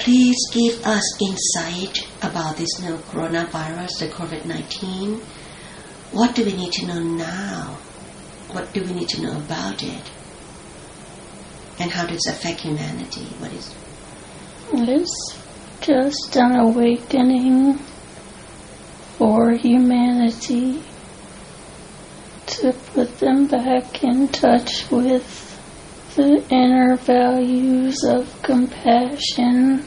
please give us insight about this new coronavirus, the COVID-19. What do we need to know now? What do we need to know about it? And how does it affect humanity? What is? It's just an awakening for humanity to put them back in touch with the inner values of compassion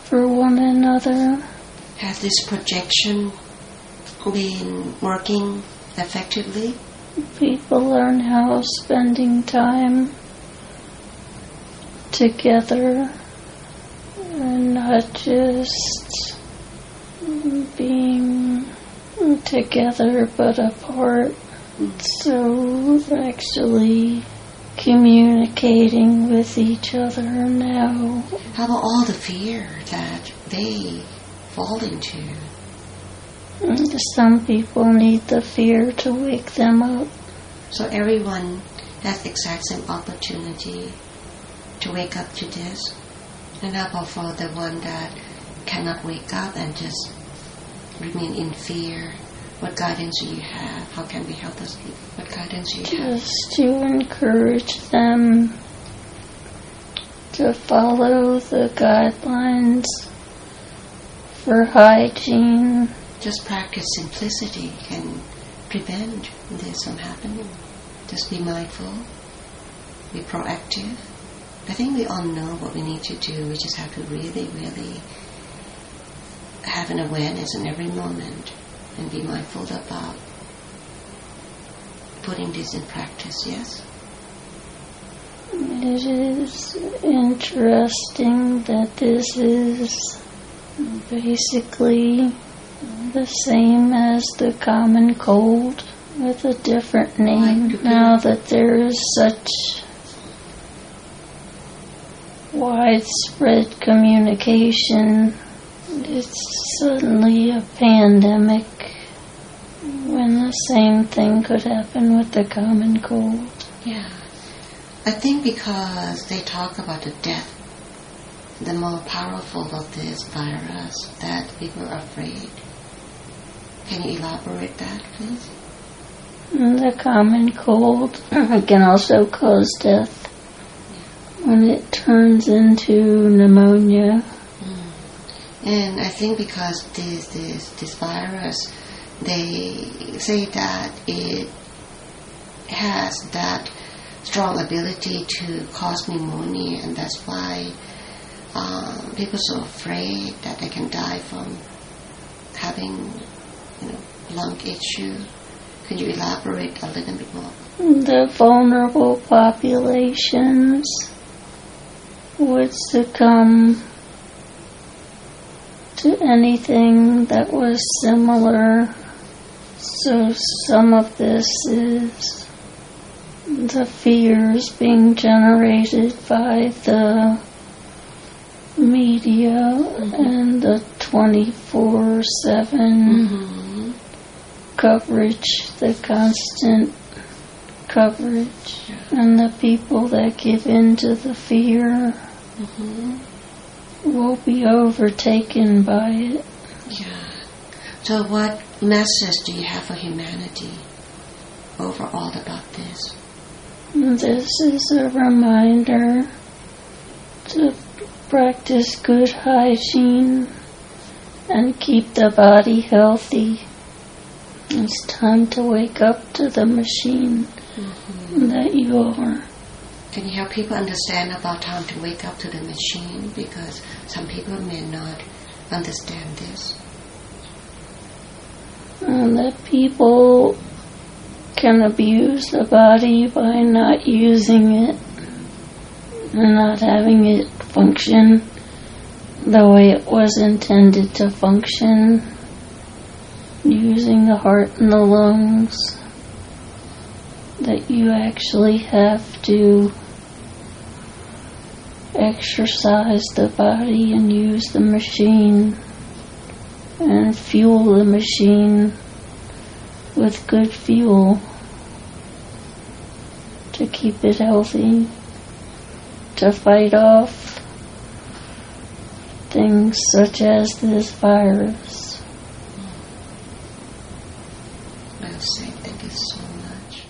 for one another. Has this projection been working effectively? People learn how spending time together and not just being together but apart. So actually communicating with each other now. How about all the fear that they fall into? Some people need the fear to wake them up. So everyone has the exact same opportunity to wake up to this. And how about for the one that cannot wake up and just remain in fear? What guidance do you have? How can we help those people? What guidance do you have? Just to encourage them to follow the guidelines for hygiene. Just practice simplicity can prevent this from happening. Just be mindful, be proactive. I think we all know what we need to do. We just have to really, really have an awareness in every moment and be mindful about putting this in practice, yes? It is interesting that this is basically the same as the common cold with a different name. Now that there is such widespread communication, it's suddenly a pandemic when the same thing could happen with the common cold. Yeah. I think because they talk about the death, the more powerful of this virus, that people are afraid. Can you elaborate that, please? The common cold can also cause death when it turns into pneumonia. And I think because this virus, they say that it has that strong ability to cause pneumonia, and that's why people are so afraid that they can die from having, lung issue. Could you elaborate a little bit more? The vulnerable populations would succumb to anything that was similar. So some of this is the fears being generated by the media and the 24/7 coverage, the constant coverage, and the people that give in to the fear will be overtaken by it. Yeah. So what message do you have for humanity overall about this? This is a reminder to practice good hygiene and keep the body healthy. It's time to wake up to the machine that you are. Can you help people understand about time to wake up to the machine? Because some people may not understand this. That people can abuse the body by not using it and not having it function the way it was intended to function, using the heart and the lungs, that you actually have to exercise the body and use the machine and fuel the machine with good fuel to keep it healthy, to fight off things such as this virus. Well said. Thank you so much.